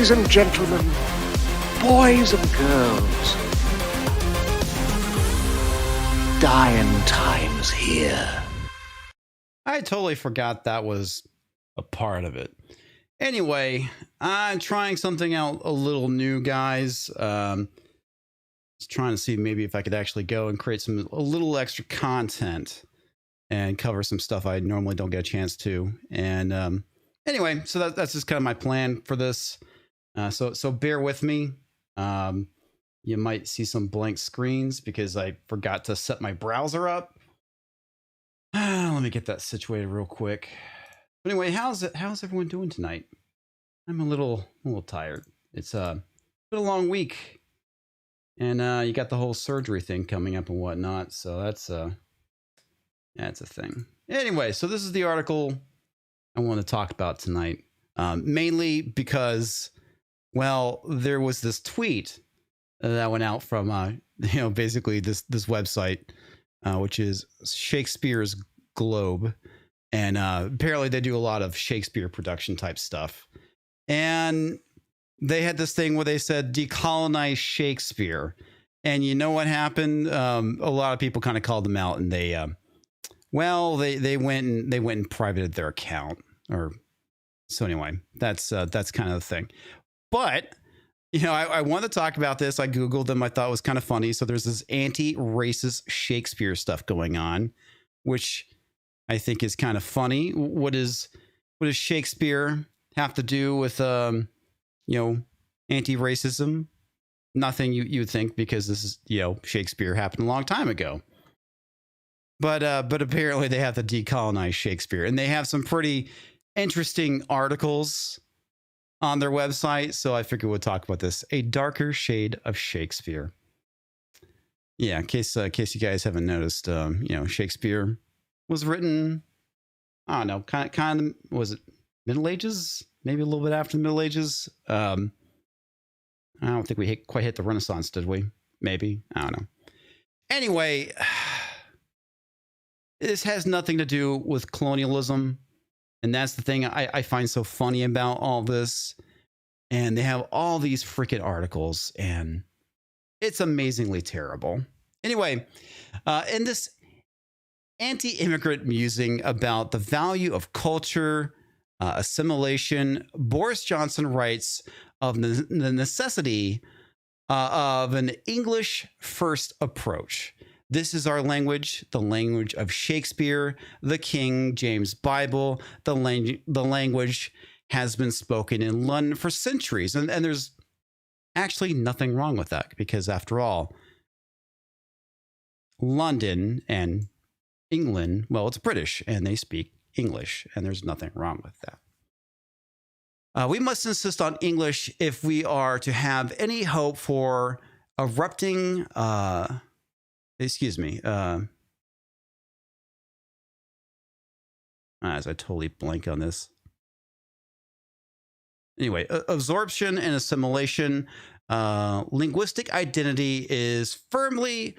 Ladies and gentlemen, boys and girls, dying times here. I totally forgot that was a part of it. Anyway, I'm trying something out a little new, guys. Just trying to see maybe if I could actually go and create a little extra content and cover some stuff I normally don't get a chance to. And anyway, so that's just kind of my plan for this. So bear with me. You might see some blank screens because I forgot to set my browser up. Let me get that situated real quick. Anyway, how's everyone doing tonight? I'm a little tired. It's been a long week, and you got the whole surgery thing coming up and whatnot. So that's a thing. Anyway, so this is the article I want to talk about tonight, mainly because, well, there was this tweet that went out from basically this website, which is Shakespeare's Globe, and apparently they do a lot of Shakespeare production type stuff. And they had this thing where they said decolonize Shakespeare, and you know what happened? A lot of people kind of called them out, and they went and privated their account. Or so anyway, that's kind of the thing. But I want to talk about this. I Googled them. I thought it was kind of funny. So there's this anti-racist Shakespeare stuff going on, which I think is kind of funny. What does Shakespeare have to do with anti-racism? Nothing, you would think, because this is Shakespeare happened a long time ago. But apparently they have to decolonize Shakespeare, and they have some pretty interesting articles on their website. So I figured we'll talk about this. A darker shade of Shakespeare. Yeah, in case you guys haven't noticed, Shakespeare was written, I don't know, kind of, was it Middle Ages? Maybe a little bit after the Middle Ages. I don't think we quite hit the Renaissance, did we? Maybe. I don't know. Anyway, this has nothing to do with colonialism. And that's the thing I find so funny about all this. And they have all these freaking articles, and it's amazingly terrible. Anyway, in this anti-immigrant musing about the value of culture, assimilation, Boris Johnson writes of the necessity of an English-first approach. This is our language, the language of Shakespeare, the King James Bible. The language has been spoken in London for centuries. And there's actually nothing wrong with that, because after all, London and England, well, it's British and they speak English, and there's nothing wrong with that. We must insist on English if we are to have any hope for erupting... as I totally blank on this. Anyway, absorption and assimilation. Linguistic identity is firmly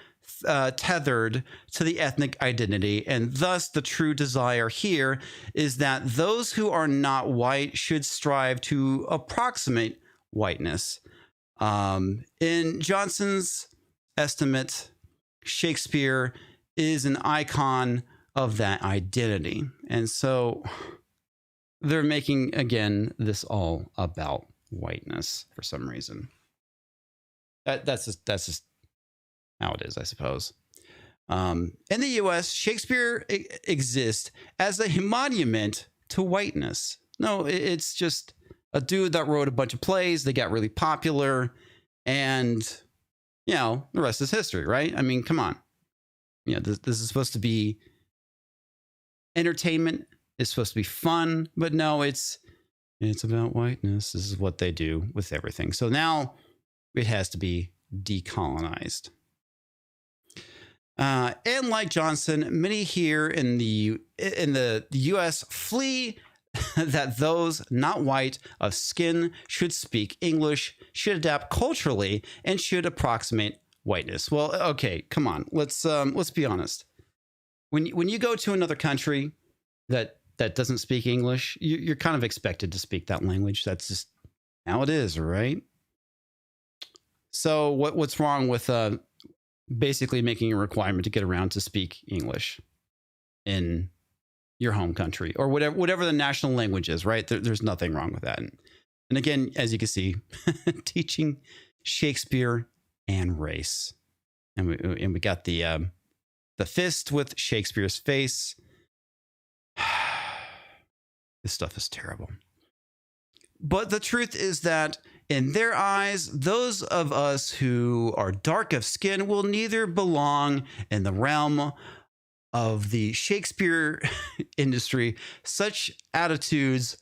tethered to the ethnic identity, and thus the true desire here is that those who are not white should strive to approximate whiteness. In Johnson's estimate, Shakespeare is an icon of that identity. And so they're making, again, this all about whiteness for some reason. That's just how it is, I suppose. In the US, Shakespeare exists as a monument to whiteness. No, it's just a dude that wrote a bunch of plays. They got really popular, and the rest is history, right? I mean, come on. This is supposed to be entertainment. It's supposed to be fun, but no, it's about whiteness. This is what they do with everything. So now it has to be decolonized. And like Johnson, many here in the U.S. flee that those not white of skin should speak English, should adapt culturally, and should approximate whiteness. Well, okay, come on. Let's be honest. When you go to another country that doesn't speak English, you're kind of expected to speak that language. That's just How it is, right? So what's wrong with basically making a requirement to get around to speak English in your home country or whatever the national language is, right? There's nothing wrong with that. And again, as you can see, teaching Shakespeare and race, and we got the fist with Shakespeare's face. This stuff is terrible. But the truth is that in their eyes, those of us who are dark of skin will neither belong in the realm of the Shakespeare industry. Such attitudes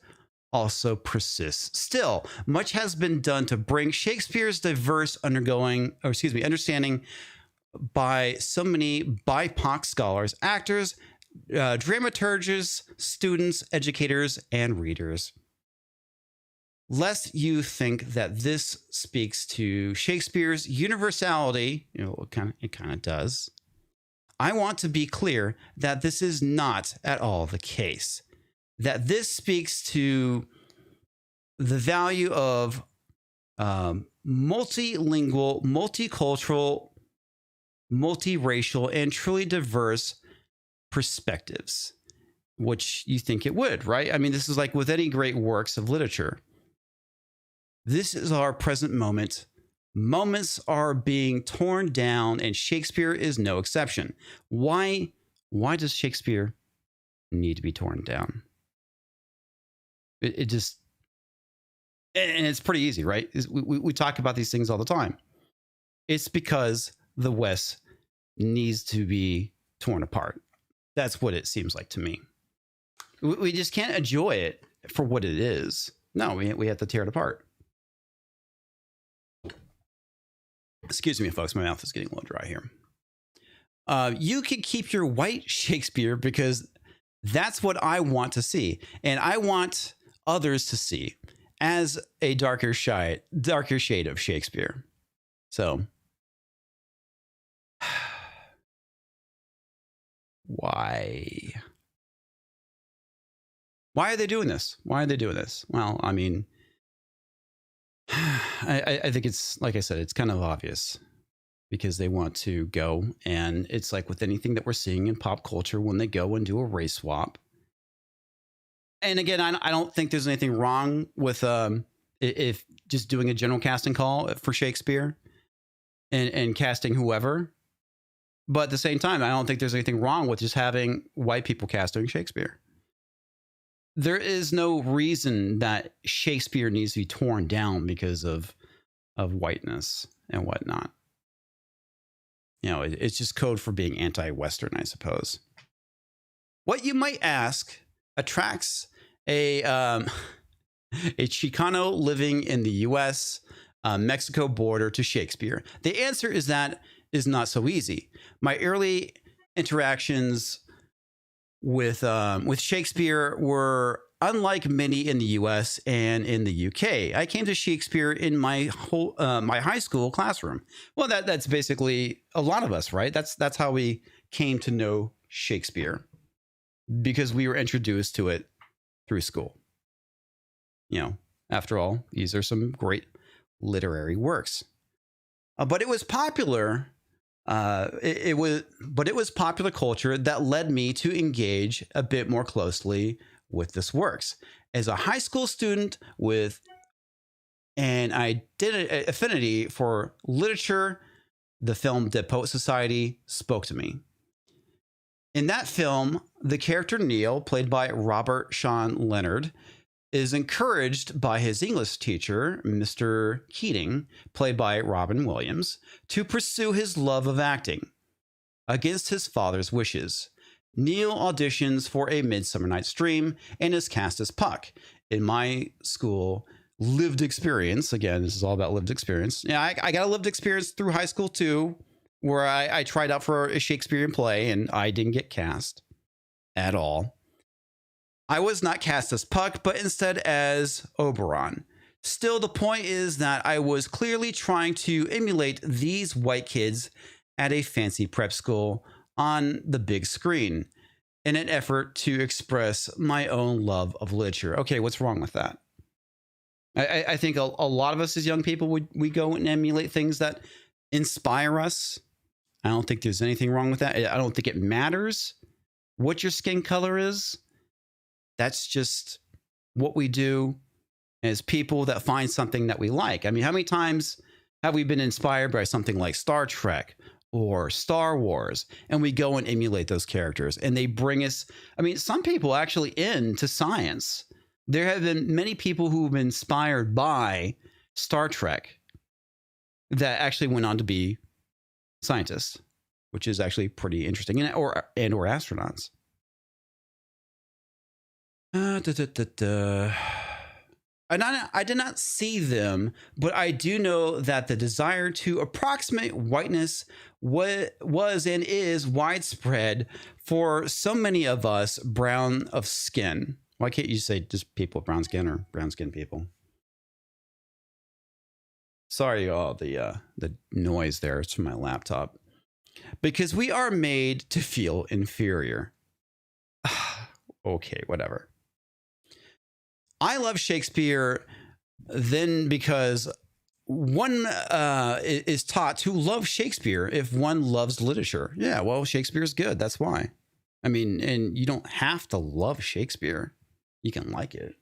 also persist. Still, much has been done to bring Shakespeare's diverse understanding by so many BIPOC scholars, actors, dramaturgists, students, educators, and readers. Lest you think that this speaks to Shakespeare's universality, it kind of does. I want to be clear that this is not at all the case. That this speaks to the value of multilingual, multicultural, multiracial, and truly diverse perspectives, which you think it would, right? I mean, this is like with any great works of literature. This is our present moment. Moments are being torn down, and Shakespeare is no exception. Why does Shakespeare need to be torn down? It just, and it's pretty easy, right? We talk about these things all the time. It's because the West needs to be torn apart. That's what it seems like to me. We just can't enjoy it for what it is. No, we have to tear it apart. Excuse me, folks. My mouth is getting a little dry here. You can keep your white Shakespeare because that's what I want to see. And I want others to see as a darker shade of Shakespeare. So, why? Why are they doing this? Why are they doing this? Well, I mean, I think it's, like I said, it's kind of obvious because they want to go, and it's like with anything that we're seeing in pop culture when they go and do a race swap. And again, I don't think there's anything wrong with if just doing a general casting call for Shakespeare and casting whoever. But at the same time, I don't think there's anything wrong with just having white people casting Shakespeare. There is no reason that Shakespeare needs to be torn down because of whiteness and whatnot. It's just code for being anti-Western, I suppose. What you might ask attracts a Chicano living in the U.S. Mexico border to Shakespeare? The answer is that is not so easy. My early interactions with Shakespeare were unlike many in the U.S. and in the U.K. I came to Shakespeare in my high school classroom. Well, that's basically a lot of us, right? That's how we came to know Shakespeare, because we were introduced to it through school. After all, these are some great literary works. But it was popular. It was popular culture that led me to engage a bit more closely with this works. As a high school student with an affinity for literature, the film Dead Poet Society spoke to me. In that film, the character Neil, played by Robert Sean Leonard, is encouraged by his English teacher, Mr. Keating, played by Robin Williams, to pursue his love of acting. Against his father's wishes, Neil auditions for A Midsummer Night's Dream and is cast as Puck. In my school, lived experience, again, this is all about lived experience. Yeah, I got a lived experience through high school too, where I tried out for a Shakespearean play and I didn't get cast at all. I was not cast as Puck, but instead as Oberon. Still, the point is that I was clearly trying to emulate these white kids at a fancy prep school on the big screen in an effort to express my own love of literature. Okay, what's wrong with that? I think a lot of us as young people we go and emulate things that inspire us. I don't think there's anything wrong with that. I don't think it matters what your skin color is. That's just what we do as people that find something that we like. I mean, how many times have we been inspired by something like Star Trek or Star Wars, and we go and emulate those characters, and they bring us, I mean, some people actually into science. There have been many people who've been inspired by Star Trek that actually went on to be scientists, which is actually pretty interesting, or astronauts. I did not see them, but I do know that the desire to approximate whiteness was and is widespread for so many of us brown of skin. Why can't you say just people with brown skin or brown skin people? Sorry, all the noise there. It's from my laptop. Because we are made to feel inferior. Okay, whatever. I love Shakespeare then because one is taught to love Shakespeare if one loves literature. Yeah, well, Shakespeare's good. That's why. I mean, and you don't have to love Shakespeare. You can like it.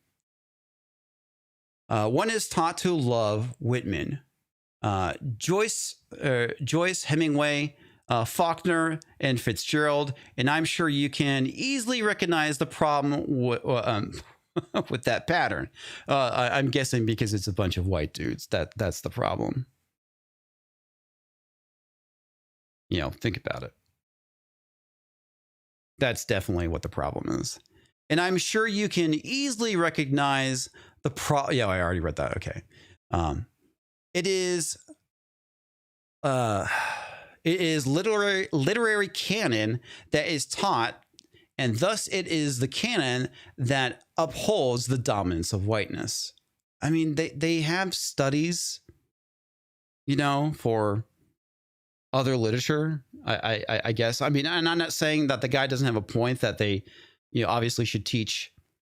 One is taught to love Whitman, Joyce, Hemingway, Faulkner, and Fitzgerald. And I'm sure you can easily recognize the problem with that pattern. I'm guessing because it's a bunch of white dudes. That's the problem. You know, think about it. That's definitely what the problem is. And I'm sure you can easily recognize the yeah, I already read that. Okay. It is literary canon that is taught, and thus it is the canon that upholds the dominance of whiteness. I mean, they have studies, you know, for other literature, I guess. I mean, and I'm not saying that the guy doesn't have a point, that they, you know, obviously should teach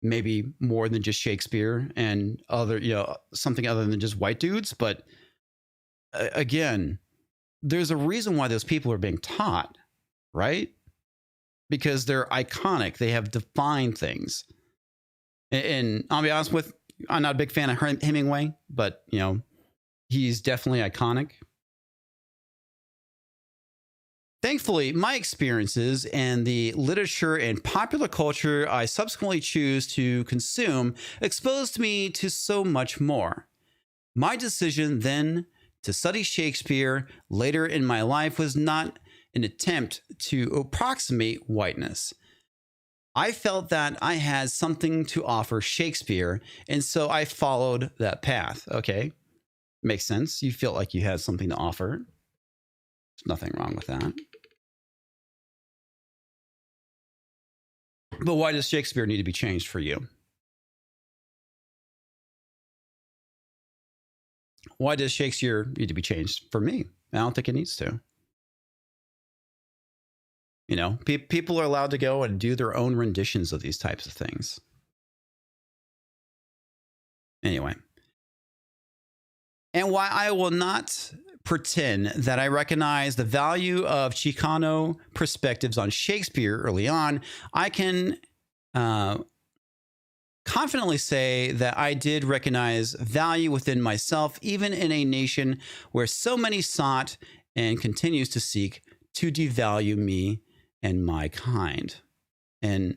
maybe more than just Shakespeare and other, you know, something other than just white dudes. But again, there's a reason why those people are being taught, right? Because they're iconic. They have defined things. And I'll be honest with, I'm not a big fan of Hemingway, but, you know, he's definitely iconic. Thankfully, my experiences and the literature and popular culture I subsequently choose to consume exposed me to so much more. My decision then to study Shakespeare later in my life was not an attempt to approximate whiteness. I felt that I had something to offer Shakespeare, and so I followed that path. Okay, makes sense. You felt like you had something to offer. There's nothing wrong with that. But why does Shakespeare need to be changed for you? Why does Shakespeare need to be changed for me? I don't think it needs to. You know, people are allowed to go and do their own renditions of these types of things. Anyway. And why I will not pretend that I recognize the value of Chicano perspectives on Shakespeare early on, I can confidently say that I did recognize value within myself, even in a nation where so many sought and continues to seek to devalue me and my kind. And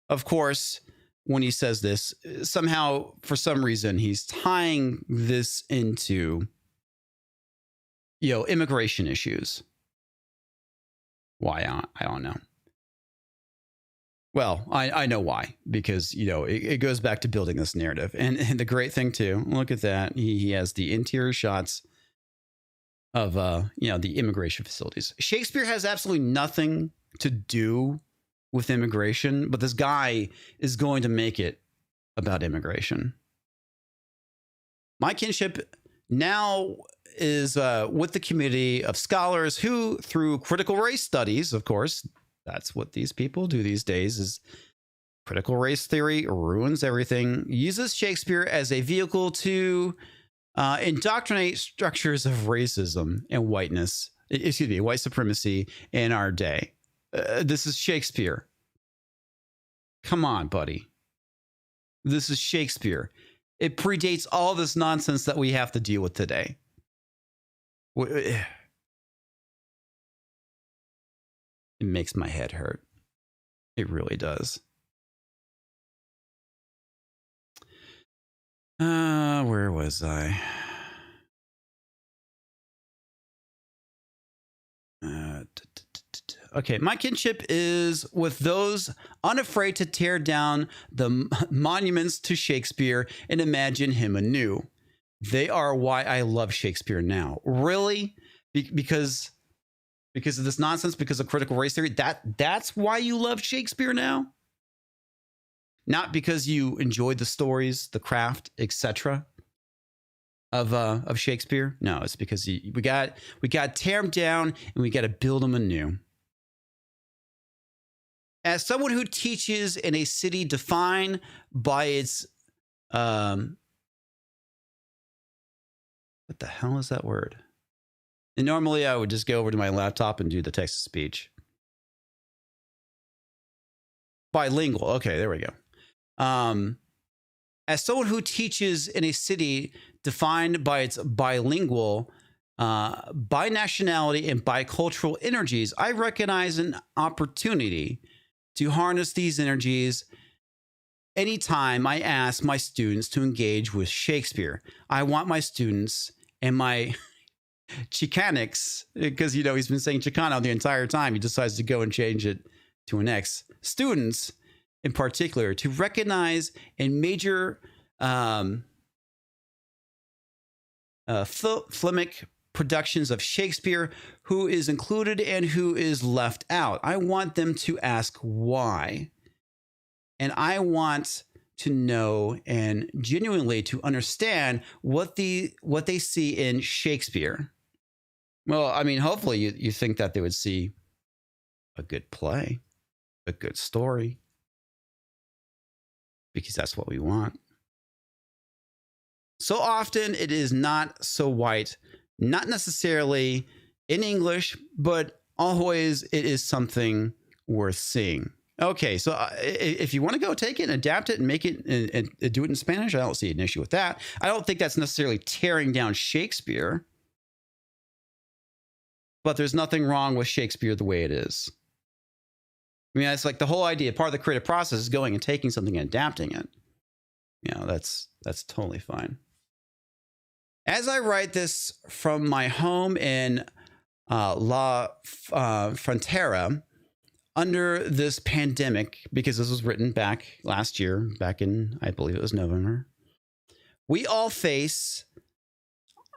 of course, when he says this, somehow, for some reason, he's tying this into, you know, immigration issues. Why? I don't know. Well, I know why, because, you know, it goes back to building this narrative. And the great thing, too, look at that. He has the interior shots of, you know, the immigration facilities. Shakespeare has absolutely nothing to do with immigration, but this guy is going to make it about immigration. My kinship now is with the community of scholars who, through critical race studies, of course, that's what these people do these days, is Critical race theory ruins everything, uses Shakespeare as a vehicle to indoctrinate structures of racism and white supremacy in our day. This is Shakespeare. Come on, buddy. This is Shakespeare. It predates all this nonsense that we have to deal with today. It makes my head hurt. It really does. Where was I? Okay, my kinship is with those unafraid to tear down the monuments to Shakespeare and imagine him anew. They are why I love Shakespeare now. Really? Because of this nonsense, because of critical race theory? That's why you love Shakespeare now? Not because you enjoyed the stories, the craft, etc. of Shakespeare? No, it's because we got to tear him down and we got to build him anew. As someone who teaches in a city defined by its what the hell is that word? And normally I would just go over to my laptop and do the text to speech. Bilingual. Okay, there we go. As someone who teaches in a city defined by its bilingual, binationality, and bicultural energies, I recognize an opportunity to harness these energies anytime I ask my students to engage with Shakespeare. I want my students and my Chicanics, because, you know, he's been saying Chicano the entire time. He decides to go and change it to an X. Students, in particular, to recognize in major philemic productions of Shakespeare who is included and who is left out. I want them to ask why. And I want to know and genuinely to understand what they see in Shakespeare. Well, I mean, hopefully you think that they would see a good play, a good story, because that's what we want. So often it is not so white, not necessarily in English, but always it is something worth seeing. Okay, so if you want to go take it and adapt it and make it and do it in Spanish, I don't see an issue with that. I don't think that's necessarily tearing down Shakespeare, but there's nothing wrong with Shakespeare the way it is. I mean, it's like the whole idea, part of the creative process is going and taking something and adapting it. You know, that's totally fine. As I write this from my home in La Frontera, under this pandemic, because this was written back last year, back in, I believe it was November, we all face,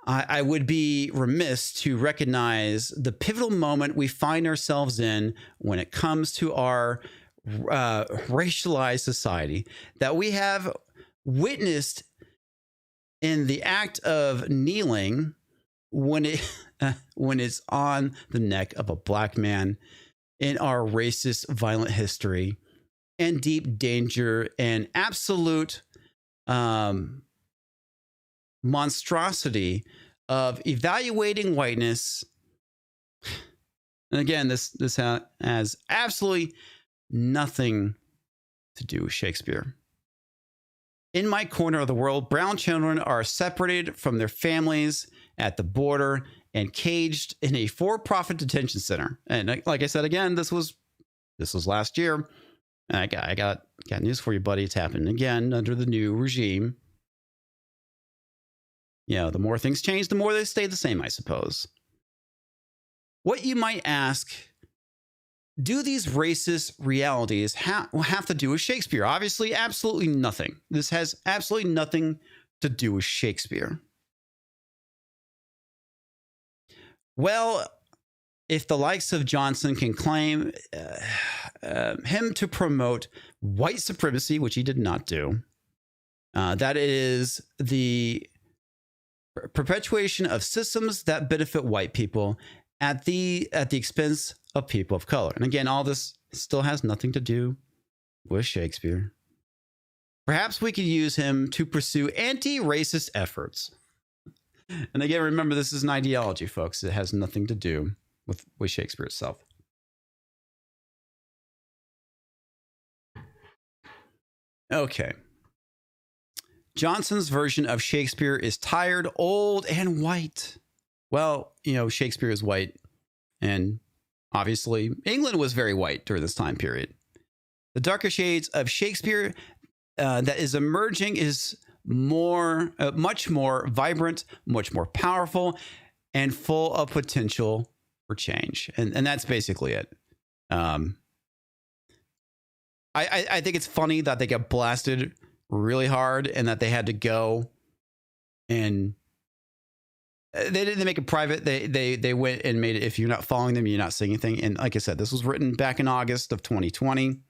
I would be remiss to recognize the pivotal moment we find ourselves in when it comes to our racialized society, that we have witnessed in the act of kneeling when it's on the neck of a black man in our racist, violent history, and deep danger and absolute monstrosity of evaluating whiteness. And again, this has absolutely nothing to do with Shakespeare. In my corner of the world, brown children are separated from their families at the border and caged in a for-profit detention center. And like I said, again, this was last year. And I got news for you, buddy. It's happening again under the new regime. You know, the more things change, the more they stay the same, I suppose. What you might ask, do these racist realities have to do with Shakespeare? Obviously, absolutely nothing. This has absolutely nothing to do with Shakespeare. Well, if the likes of Johnson can claim him to promote white supremacy, which he did not do, that is the perpetuation of systems that benefit white people at the expense of people of color. And again, all this still has nothing to do with Shakespeare. Perhaps we could use him to pursue anti-racist efforts. And again, remember, this is an ideology, folks. It has nothing to do with Shakespeare itself. Okay. Johnson's version of Shakespeare is tired, old, and white. Well, you know, Shakespeare is white, and obviously England was very white during this time period. The darker shades of Shakespeare that is emerging is much more vibrant, much more powerful, and full of potential for change. And that's basically it. I think it's funny that they got blasted really hard and that they had to go and they didn't make it private. They went and made it. If you're not following them, you're not seeing anything. And like I said, this was written back in August of 2020.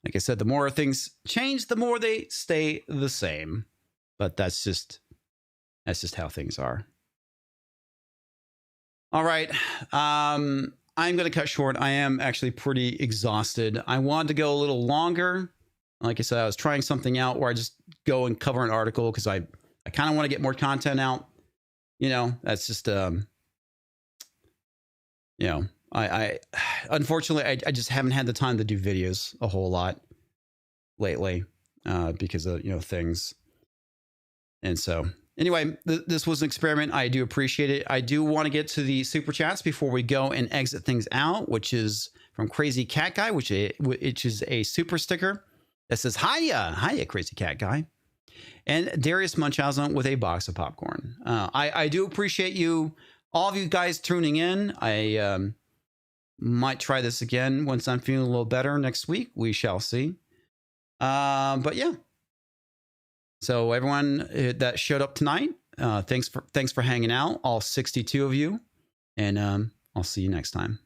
Like I said, the more things change, the more they stay the same. But that's just how things are. All right. I'm going to cut short. I am actually pretty exhausted. I wanted to go a little longer. Like I said, I was trying something out where I just go and cover an article because I kind of want to get more content out. You know, that's just, you know, I unfortunately, I just haven't had the time to do videos a whole lot lately because of, you know, things. And so anyway, this was an experiment. I do appreciate it. I do want to get to the super chats before we go and exit things out, which is from Crazy Cat Guy, which is a super sticker that says, hiya, Crazy Cat Guy. And Darius Munchausen with a box of popcorn. I do appreciate you, all of you guys tuning in. I might try this again once I'm feeling a little better next week. We shall see. But yeah. So everyone that showed up tonight, thanks for hanging out, all 62 of you. And I'll see you next time.